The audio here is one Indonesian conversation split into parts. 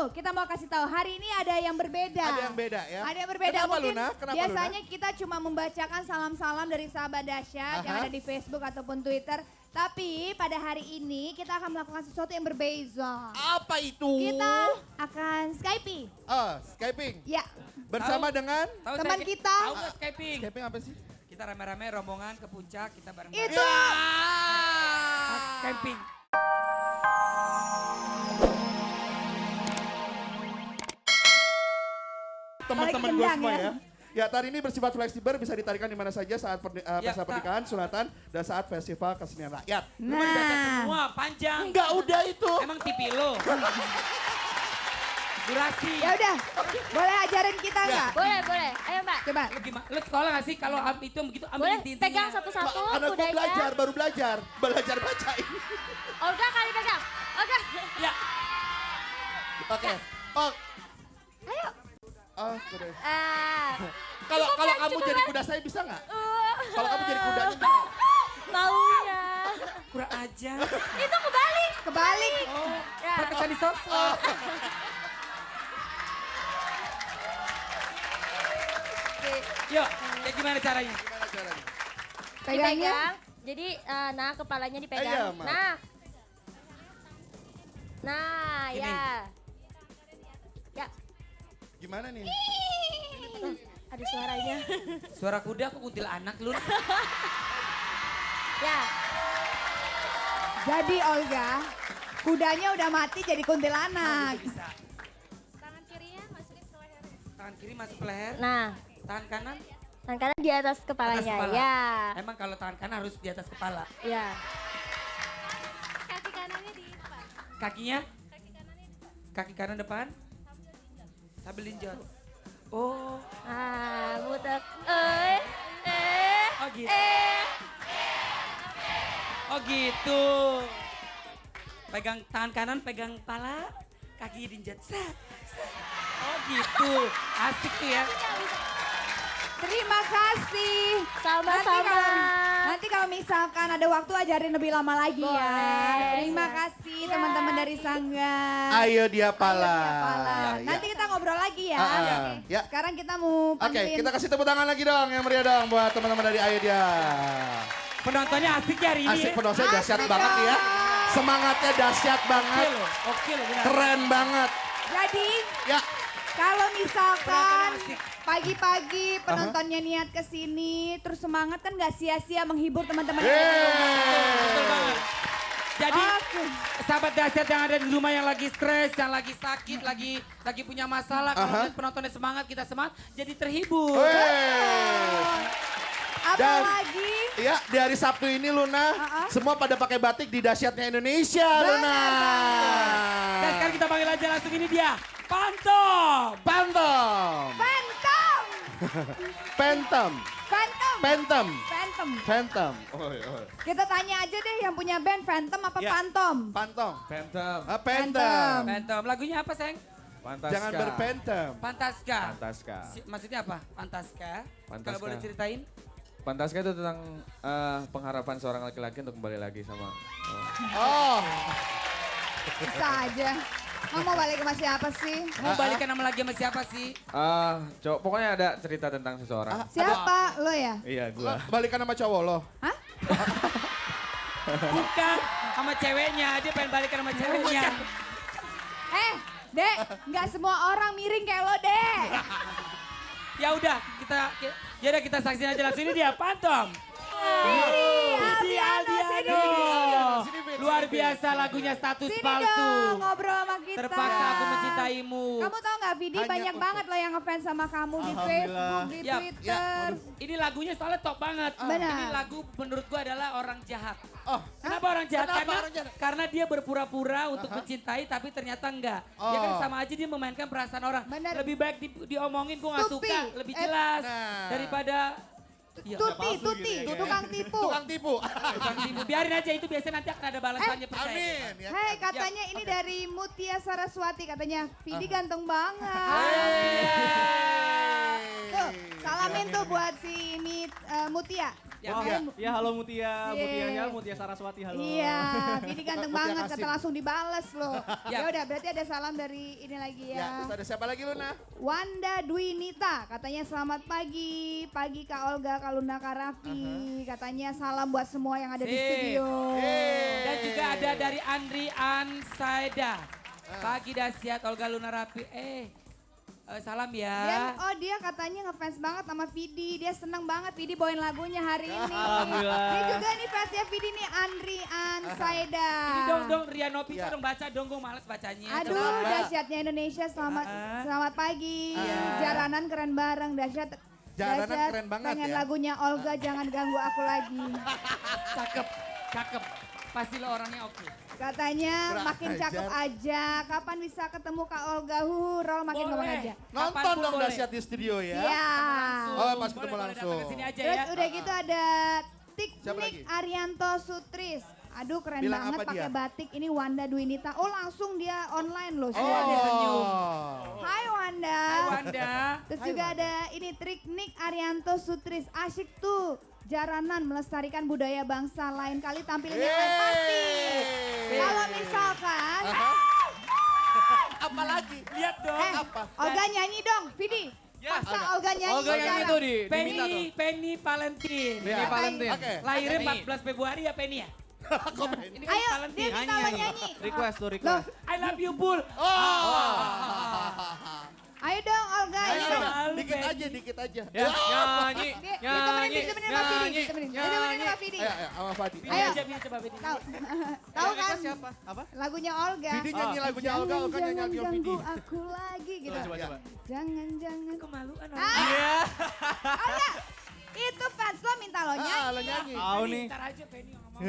tunggu. Kita mau kasih tahu hari ini ada yang berbeda. Ada yang beda ya. Ada yang berbeda. Kenapa Mungkin Luna? Kenapa biasanya Luna? kita cuma membacakan salam-salam dari sahabat dahsyat yang ada di Facebook ataupun Twitter. Tapi pada hari ini kita akan melakukan sesuatu yang berbeza. Apa itu? Kita akan Skyping. Skyping. Ya, Bersama dengan teman kita. Tahu nggak Skyping? Skyping apa sih? Kita rame-rame rombongan ke puncak, kita bareng-bareng. Itu. Camping. Teman-teman Apalagi gue gendang semua ya. ya. Ya, tari ini bersifat fleksibel, bisa ditarikan di mana saja saat pesta pernikahan, sunatan, dan saat festival kesenian rakyat. Baca semua, panjang. Enggak, udah itu. Emang TV lo. Durasi. Ya udah, boleh ajarin kita nggak? Boleh, boleh. Ayo Mbak. Coba. Lu gimana? Lu sekolah gak sih kalau itu begitu ambil Boleh inti-intinya? pegang satu-satu Karena gue kudanya. belajar, baru belajar baca ini. Olga kali pegang. Olga. Ya. Oke. Oh, Ayo. kuda. Cukup Kalau kan, kamu cukup jadi kan? kuda saya bisa nggak? Kalau kamu jadi kudanya bisa? Maunya. Kurang aja. Itu kebalik. Kebalik. Ya. Terkesan di sosok. Yuk, ya gimana caranya? Gimana caranya? Pegangnya. Dipegang. Jadi, nah kepalanya dipegang. Iya, Ma. Nah. Nah, Gini. ya. Ya. Gimana nih? Ada suaranya. Suara kuda aku kuntil anak lu. Ya. Jadi Olga, kudanya udah mati jadi kuntilanak. Bisa. Tangan kirinya masukin ke leher. Tangan kiri masuk ke leher, Nah, tangan kanan tangan kanan di atas atas kepalanya. kepala. Ya. Emang kalau tangan kanan harus di atas kepala. Ya. Kaki kanannya di depan. Kakinya? Kaki kanan depan. Sambil linjor. Oh, Muter. Oh gitu. Oh gitu. Pegang tangan kanan, pegang kepala, kaki dinjat. Set, set. Oh gitu. Asik tuh ya. Terima kasih. Sama-sama. Nanti kalau misalkan ada waktu ajarin lebih lama lagi ya. Boleh. Terima kasih Ya. teman-teman dari Sanggar. Ayo dia pala. Pala. Ya. Nanti kita ngobrol lagi ya. Ya. Sekarang kita mau Oke, panggilin. kita kasih tepuk tangan lagi dong yang meriah dong buat teman-teman dari Ayo Dia. Penontonnya asik ya hari ini. Asik ya? penontonnya dahsyat Asik banget ya. dong. Semangatnya dahsyat Oke banget. loh, oke loh. benar. Keren banget. Jadi Ya, kalau misalkan Penontonnya asik. pagi-pagi penontonnya niat ke sini terus semangat kan gak sia-sia menghibur teman-teman. Betul banget. Jadi Oke. sahabat dahsyat yang ada di rumah yang lagi stres, yang lagi sakit, lagi punya masalah, kalau lihat penontonnya semangat, kita semangat, jadi terhibur. Apalagi ya di hari Sabtu ini Luna, semua pada pakai batik di dahsyatnya Indonesia Luna. Dan sekarang kita panggil aja langsung ini dia, Pantom. Phantom. Phantom. Phantom. Phantom. Phantom. Phantom. Phantom. Kita tanya aja deh yang punya band Phantom apa Ya. Phantom? Phantom. Phantom, Phantom. Pantom, lagunya apa sayang? Fantaska. Jangan berphantom. Fantaska. Fantaska. Maksudnya apa? Fantaska. Kalau Fantaska. boleh ceritain? Fantaska itu tentang pengharapan seorang laki-laki untuk kembali lagi sama. Oh, Bisa aja. Mau balik sama siapa sih? Mau balikan nama lagi sama siapa sih? Cowok, pokoknya ada cerita tentang seseorang. Siapa? Lo ya? Iya, gua. balikan sama cowok lo. Hah? Bukan, sama ceweknya. Dia pengen balikan sama ceweknya. Dek, nggak semua orang miring kayak lo, Dek. Ya udah, kita saksikan aja langsung ini dia, Pantom. Aldi Aldiano. Sini, Luar biasa lagunya Status Sini Palsu. dong, ngobrol sama kita. Terpaksa aku mencintaimu. Kamu tau gak, Vidi, Hanya banyak untuk- banget loh yang ngefans sama kamu di Alhamdulillah. Facebook, di Ya, Twitter. Ini lagunya soalnya top banget. Benar. Ini lagu menurut gua adalah orang jahat. Oh, Kenapa orang jahat? Kenapa Karena, orang jahat? karena dia berpura-pura untuk mencintai tapi ternyata enggak. Ya kan Oh. sama aja dia memainkan perasaan orang. Benar. Lebih baik diomongin gua gak Tupi. suka, lebih jelas. Nah. Daripada ya, Tuti, tukang tipu. tukang tipu. tukang tipu. Biarin aja itu biasanya nanti akan ada balasannya percaya. Amin. Ya. Hei, katanya ini dari Mutia Saraswati, katanya Vidi ganteng banget. Hey. tuh. Salamin tuh buat si Mutia. Ya, Ya halo Mutia, Yeay. Mutianya Mutia Saraswati halo. Iya, Vidi ganteng Mutia banget, Kasim. kata langsung dibales loh. Ya. Ya udah, berarti ada salam dari ini lagi Ya, ya. terus ada siapa lagi Luna? Wanda Dwinita, katanya selamat pagi Kak Olga, Kak Luna, Kak Raffi. Katanya salam buat semua yang ada di Sip. studio. Dan juga ada dari Andri Ansaida. Pagi dahsyat Olga Luna Rapi. Salam ya. Dia katanya ngefans banget sama Vidi. Dia seneng banget Vidi bawain lagunya hari ini. Alhamdulillah. Ini juga nih fansnya Vidi nih Andri Ansaida. Ini dong Riano Pita dong baca dong, gue males bacanya. Aduh, Coba. dahsyatnya Indonesia. Selamat pagi. Iya. Jaranan keren bareng, dahsyat. Jaranan Dahsyat, keren banget pengen ya. lagunya Olga, jangan ganggu aku lagi. Cakep. Pasti lo orangnya oke. Katanya Kurang makin cakep ajar. aja. Kapan bisa ketemu Kak Olga? Rol makin ngomong aja. Nonton Kapanpun dong boleh. dahsyat di studio ya. Iya. Oh, pas ketemu Boleh langsung. datang ke sini aja Terus ya. udah gitu ada Siapa lagi? Tiknik Arianto Sutris. Aduh keren Bilang banget apa pakai dia? batik. Ini Wanda Dwinita. Oh langsung dia online loh. Oh, dia senyum. Hai Wanda. Hai Wanda. Terus juga ada ini Tiknik Arianto Sutris. Asyik tuh. Jaranan melestarikan budaya bangsa, lain kali tampilin yang lain pasti. Kalau misalkan, Apalagi? Lihat dong. Apa? Olga nyanyi dong, Vidi. Paksa Olga nyanyi. Olga yang sekarang. itu diminta tuh. Penny Valentine. Ya. Ini Valentine. Oke. Lahirnya 14 Februari ya Penny ya? Ini kan Ayo, dia Valentine. minta lo nyanyi. Request tuh Loh, request. I love you Bull. ayo dong Olga. Ayo, Ayo. Malu, dikit Penny. aja, dikit aja. Ya, nyanyi, Ditemenin sama Vidi. Ditemenin sama Vidi. Ayo, sama Fadi. Bini Ayo. aja, Bini coba Bini. Tahu, tahu kan? Siapa? Apa? Lagunya Olga. Vidi nyanyi lagunya Olga, Olga nyanyi Jangan lagu Vidi. ganggu aku lagi gitu. Coba. Jangan. Kemaluan. Iya. Olga, itu fans lo minta lo nyanyi. Lo nyanyi. Tahu nih. Ntar aja Penny yang ngomong.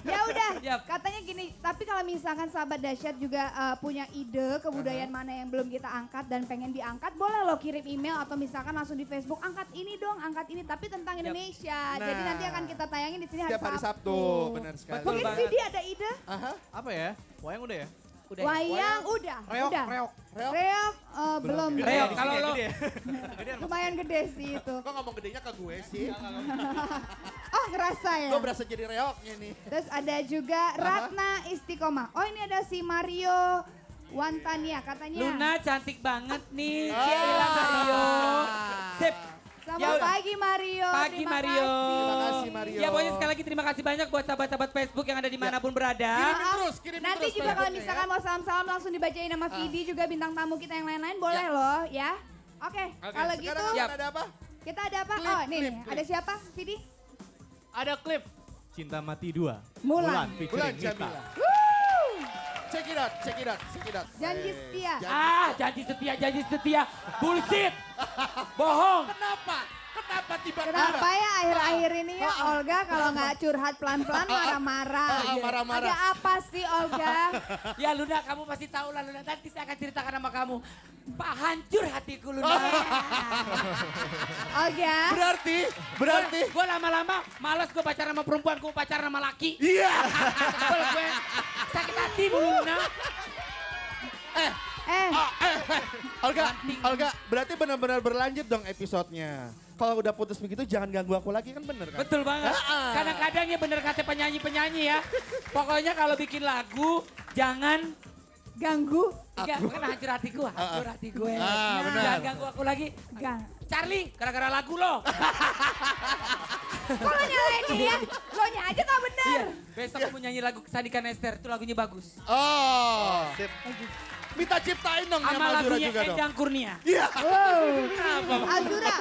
Ya udah, Yap. katanya gini, tapi kalau misalkan sahabat dahsyat juga punya ide kebudayaan mana yang belum kita angkat dan pengen diangkat, boleh lo kirim email atau misalkan langsung di Facebook, angkat ini dong, angkat ini, tapi tentang Indonesia. Jadi Nah. nanti akan kita tayangin di sini Setiap hari Sabtu, benar sekali. Mungkin banget. Vidi ada ide? Aha. Apa ya? Wayang udah ya? Udah. Wayang udah. Reok. Reok belum. Reok, kalau lo Lumayan gede sih itu. Kok ngomong gedenya ke gue sih? Oh ngerasa ya. Gue berasa jadi reoknya nih. Terus ada juga Ratna Istiqomah. Oh ini ada si Mario Wantania katanya. Luna cantik banget nih. Ah. Gila Mario. Sip. Selamat Ya udah. pagi Mario. Pagi Terima Mario. kasih. Terima kasih Mario. Ya pokoknya sekali lagi terima kasih banyak buat sahabat-sahabat Facebook yang ada dimanapun berada. Kirimin terus, kirimin Nanti terus juga kalau Facebooknya misalkan ya. mau salam-salam langsung dibacain sama Vidi juga bintang tamu kita yang lain-lain boleh loh ya. Oke, kalau gitu Sekarang Yap. ada apa? kita ada apa? Klip, Oh nih, klip, nih, klip. ada siapa Vidi? Ada klip Cinta Mati 2. Mulan. Bulan featuring Mita. Jamila. Check it out, check it out, check it out. Janji setia. Janji setia. Bullshit. Bohong. Kenapa? Kenapa tiba-tiba? Kenapa ya akhir-akhir ini ya Olga kalau nggak curhat pelan-pelan marah-marah. Marah-marah. Ada apa sih Olga? Ya Luna, kamu pasti tahu lah Luna. Nanti saya akan ceritakan sama kamu. Pak hancur hatiku Luna. Olga. Berarti. Gue lama-lama males gue pacaran sama perempuan, gue pacaran sama laki. Iya. Sebel gue. Sakit hati mulu Luna. Olga, berarti benar-benar berlanjut dong episodenya. Kalau udah putus begitu jangan ganggu aku lagi kan bener kan? Betul banget. Kadang-kadang ya bener kata penyanyi-penyanyi ya. Pokoknya kalau bikin lagu jangan Ganggu. enggak, bukan hancur hatiku, hancur hati gue. benar. Jangan ganggu aku lagi. Gang. Charlie, gara-gara lagu lo. Kok lo nyalain dia? Lo nya aja gak bener. Iya, besok aku mau nyanyi lagu Sandika Nester, itu lagunya bagus. Oh. Minta ciptain dong yang Sama Azura lagunya juga dong. Endang Kurnia. Iya. Wow. Azura,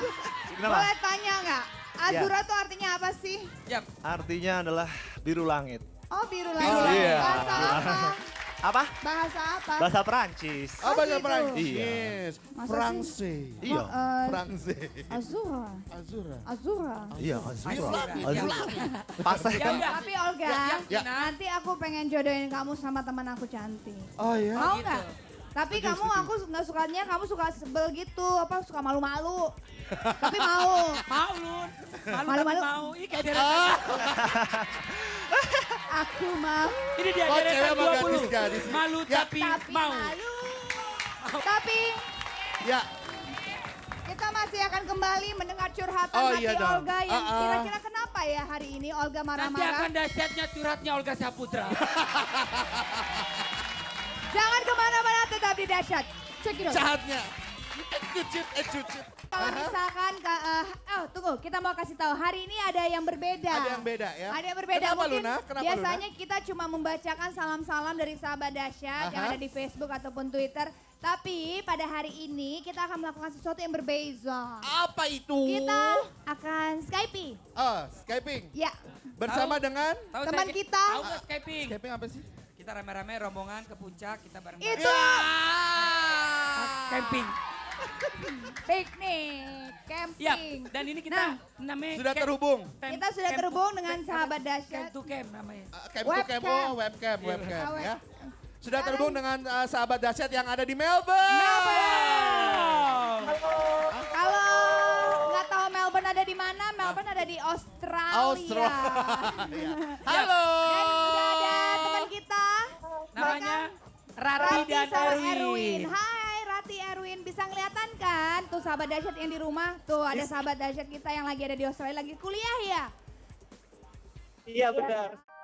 boleh tanya nggak? Azura tuh artinya apa sih? Yap. Artinya adalah biru langit. Oh biru langit. Iya. Bahasa apa? Apa? Bahasa apa? Bahasa Perancis. Oh, bahasa gitu. Prancis. Masa Fransai. Iya. Fransai. Azura. Azura. Azura. Iya, Azura. Azura. Pasai Ya kan? udah. Tapi Olga, Ya. nanti aku pengen jodohin kamu sama teman aku cantik. Oh ya. Mau gitu. nggak? Tapi kamu aku nggak sukanya kamu suka sebel gitu, apa suka malu-malu. Tapi mau. Mau Lun. Malu-malu. Tapi mau. Ini kayak deretan. Aku mau. Ini dia Oh, deretan cewek mau 20. gadis. Malu Ya. tapi Tapi mau. malu. Tapi Ya. kita masih akan kembali mendengar curhatan Oh, hati iya dong. Olga yang kira-kira kenapa ya hari ini Olga Nanti marah-marah. akan dahsyatnya curhatnya Olga Saputra. Jangan kemana-mana, tetap di Dahsyat. Check it out. Jahatnya. Cucit. Kalau misalkan, tunggu, kita mau kasih tahu hari ini ada yang berbeda. Ada yang beda ya. Ada yang berbeda. Kenapa Mungkin Luna? Kenapa biasanya kita cuma membacakan salam-salam dari sahabat Dahsyat yang ada di Facebook ataupun Twitter. Tapi pada hari ini kita akan melakukan sesuatu yang berbeza. Apa itu? Kita akan Skyping. Skyping. Ya, Bersama dengan Tahu Teman saya- kita. Tahu nggak Skyping? Skyping apa sih? Kita rame-rame rombongan ke puncak, kita bareng-bareng. itu Camping. piknik, Ya, camping. dan ini kita namanya Sudah terhubung. Kita sudah terhubung dengan sahabat Dahsyat. Camp to camp namanya. Camp to camp, webcam Iya. ya. Sudah terhubung dengan sahabat Dahsyat yang ada di Melbourne. Kalau nggak tahu Melbourne ada di mana, Melbourne ada di Australia. Australia. Halo. Dan sudah ada teman kita. Namanya Rati Rati dan sama Erwin. Hai Rati Erwin, bisa kelihatan kan? Tuh sahabat Dahsyat yang di rumah. Tuh ada sahabat Dahsyat kita yang lagi ada di Australia, lagi kuliah ya? Iya benar.